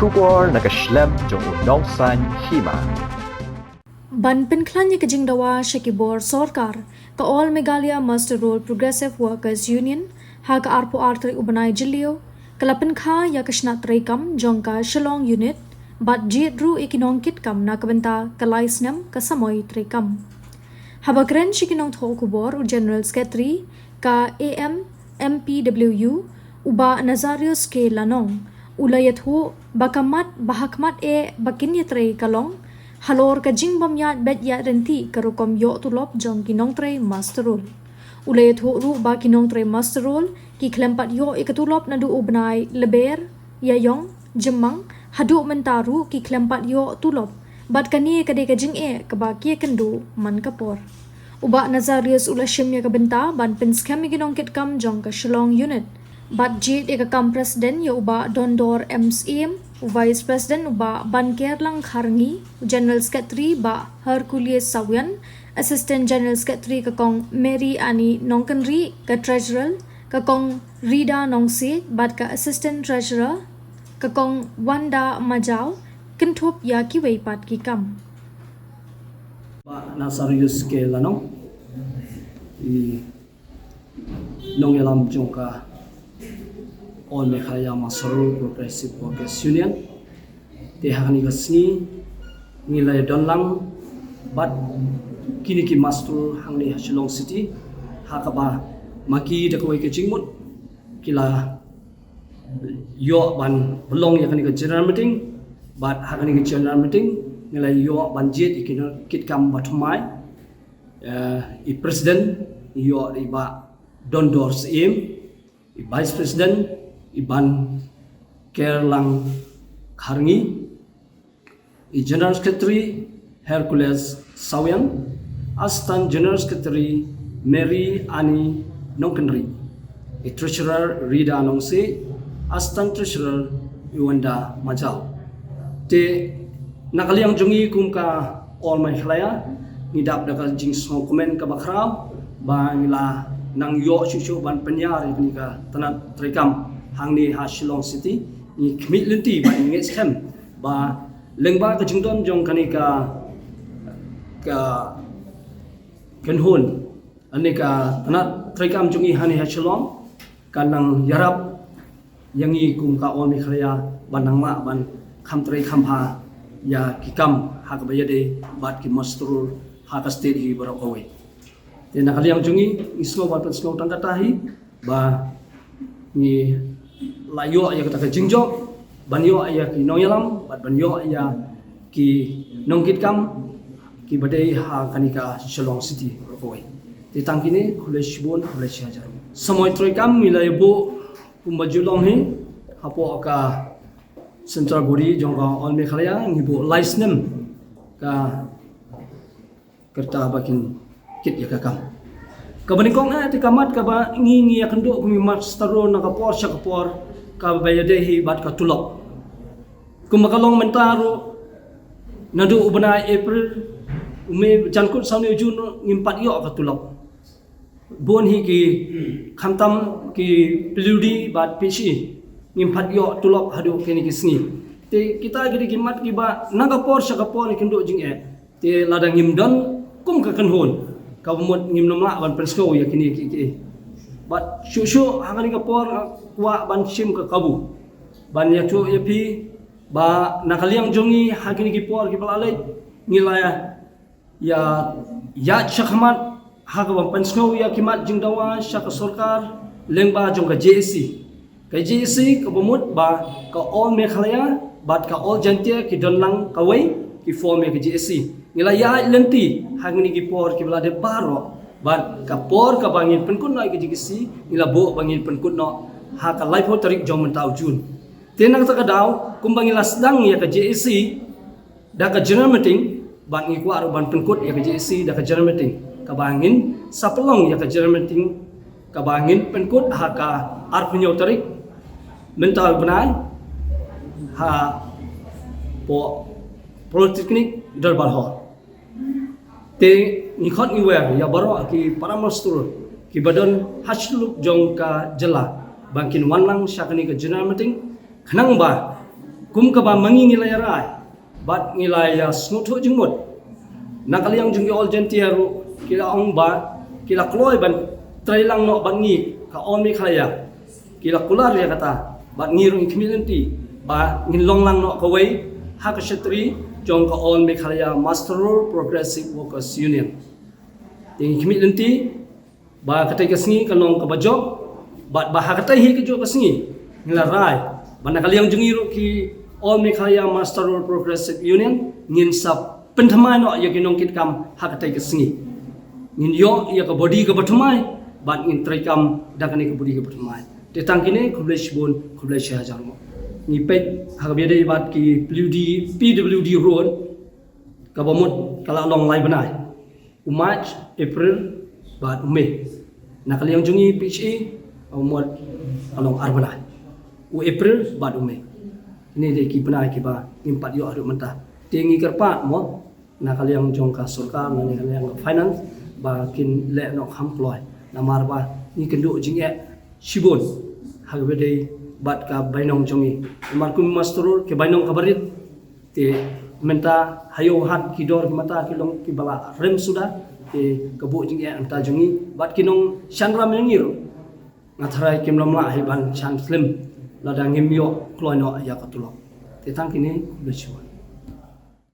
Shubor nakaslem jong unausan hima. Ban penklannya kejing dawa Shekibor Sorkar ke All Meghalaya Master Roll Progressive Workers Union ha ke arpo artri ubanai jilio kelapen kha ya kesnat rekam jongka Shillong unit bat jidru ikinongkit kam na kebenta kelaisnam ke samoy trekam. Habakren shikinong tho kubor u General Secretary ka AM MPWU uba Nazarius K Lanong ulayat ho bakamat bahakmat bakin yatre kalong halor ka jingbam yat bet yat renti karukom yo tulop jong kinong tre masterol ulayat ho ru ba kinong tre masterol ki klempat yo ikatulop na du ubnai leber yayong jemang hadu mentaru ki klempat yo tulop bat kani kade ka jing kabaki kendu man kapor uba Nazarius ulashimnya kabenta ban pinskam kinong kit kam jong ka Shillong unit bat jit kam president ya uba Dondor MCM vice president uba Ban Kerlang Kharngi general secretary ba Hercules Sawian assistant general secretary kakong Mary Ani Nongkanri ka treasurer kakong Rida Nongsi bat ka assistant treasurer kakong Wanda Majau kentup ya kiwei pat ki kam ba Nazarius K Lanong i nong yalam jongka All Meghalaya Master Roll Progressive Workers Union tehani gasni ngilay donlang bat kini ki master hangni Shillong City hakaba maki dakawai ke jingmut kila yo ban belong ya kani ke general meeting bat hakani ke general meeting ngilay yo ban jet ikino kit kam batumai i president yo iba Dondors im i vice president Ban Kerlang Kharngi, General Secretary Hercules Sawian, Assistant General Secretary Mary Ani Nongkanri, Treasurer Rida Nongse, Assistant Treasurer Wanda Majau. Te nakaliang jungi kumka All Meghalaya ngidap daga jing song komen ka bakraw ba ngila nang yo syusyu ban penyar ni ka tanat trekam hangni ha Shillong City ni kmit lenti ba ngi schem ba lengba ka jingdon jong kani ka kenhon ani ka tanat trekam jungi hani ha Shillong kanang yarap yangi kum ka All Meghalaya banang ma ban kham tre kham ha ya kikam ha ka bayade bat ki mastrur ha ka state hi baro away te nakaliang jungi islo bat slo tangkatahi ba ni layo aya kata jingjok banyo aya ki noyalam bat banyo aya ki nongkit kam ki badai ha kanika Shillong City rokoi ti tangkini khule shibon khule shajar samoy troi kam milay bo kumbajulong hi hapo ka central body jongka All Meghalaya ngibo license ka kerta bakin kit ya kakam kabaningkong na ti kamat ka ba ngingi akendo kumi mastero nakapor siya kapor kabayadehi bat katulok kumakalong mentaro nadu ubana April ume jankut sauni Jun ngimpat yo katulok bon hi ki khamtam ki piludi bat PC ngimpat yo tulok hadu kini kisni te kita gidi kimat ki ba nagapor siya kapor kendo jing te ladang ngimdon kum ka kanhon kabumot ngimnomla ban pensko ya kini ki bat shushu hangani kapor kwa ban sim ka kabu ban yachu yapi ba nakaliang jongi hagini kipor kipalalay ngilaya ya chakhamat haga ban pensko ya kimat jingdawa syaka sorkar lengba jong ka JSC kabumot ba ka All Meghalaya bat ka All Jantia ki donlang kawai ki form ya ka JSC ngilaya lenti hagini kipor kibalade baro ban kapor ka bangin penkut no ikijigisi ngilabo bangin penkut no ha ka life tarik jong mentau Jun tenang ta kadaw kumbang ilasdang ya ka JSC da ka general meeting ban ngiku aru ban penkut ya ka JSC da ka general meeting ka bangin sapelong ya ka general meeting ka bangin penkut ha ka arpunyo tarik mentau benai ha po politeknik darbal hall te nikhot iwer ya baro ki paramastur ki badan hasluk jong ka jela bangkin wanlang syakani ka general meeting khnang ba kum ka ba mangi ngilai rai bat ngilai ya snuthu jengmut nakaliang jengki ol jentiaru kila ong ba kila kloi ban trailang no ban ngi ka on mi khalaya kila kular ya kata bat ngiru community ba ngilong lang no ka wei ha ka shetri jong ka on mi khalaya Master Progressive Workers Union ting community ba katai ka sngi ka nong ka bajok bat ba ha katai hi ka jo ka sngi nglarai ban nakaliang jengiru ki on mi khalaya Master Progressive Union ngin sap pentamai no ya kinong kitkam ha katai ka sngi ngin yo ya ka body ka batumai bat ngin traikam dakani ka body ka batumai tetang kini kublish bon kublish hajar mo ni pet ha biade bat ki PWD road ka bomot kala long lai banai March April bat Mei nakaliang jungi PHE umot along arbana u April bat Mei ini de ki banai ki ba impat yo adu mentah tingi kerpa mo nakaliang jong ka sarkar nakaliang finance ba kin le no employ namar ba ni kendu jing Shibon hagbede bat ka bainong jongi markum masterul ke bainong kabarit te menta hayo hat kidor mata kilong kibala rem sudah te kebu jing anta jongi bat kinong shanram ngiro ngatharai kimlam la hiban chan slim ladang ngimyo kloino ya katulok te tang kini besuan